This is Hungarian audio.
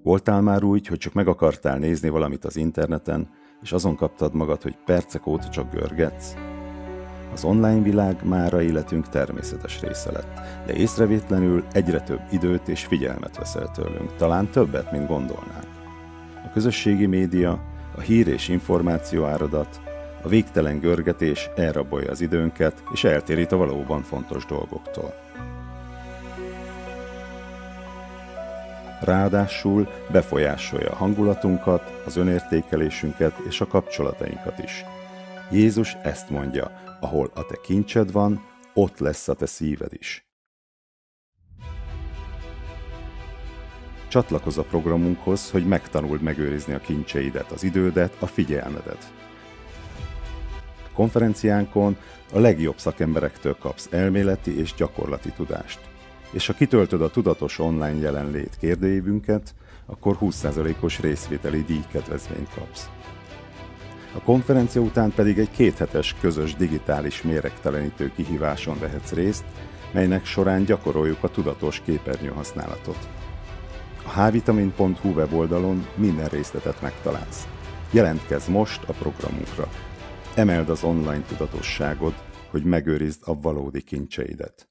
Voltál már úgy, hogy csak meg akartál nézni valamit az interneten, és azon kaptad magad, hogy percek óta csak görgetsz? Az online világ mára életünk természetes része lett, de észrevétlenül egyre több időt és figyelmet veszel tőlünk, talán többet, mint gondolnánk. A közösségi média, a hír és információ áradat, a végtelen görgetés elrabolja az időnket, és eltérít a valóban fontos dolgoktól. Ráadásul befolyásolja a hangulatunkat, az önértékelésünket és a kapcsolatainkat is. Jézus ezt mondja, ahol a te kincsed van, ott lesz a te szíved is. Csatlakozz a programunkhoz, hogy megtanuld megőrizni a kincseidet, az idődet, a figyelmedet. Konferenciánkon a legjobb szakemberektől kapsz elméleti és gyakorlati tudást. És ha kitöltöd a tudatos online jelenlét kérdőívünket, akkor 20%-os részvételi díjkedvezményt kapsz. A konferencia után pedig egy 2 hetes közös digitális méregtelenítő kihíváson vehetsz részt, melynek során gyakoroljuk a tudatos képernyőhasználatot. A hvitamin.hu weboldalon minden részletet megtalálsz. Jelentkezz most a programunkra. Emeld az online tudatosságod, hogy megőrizd a valódi kincseidet.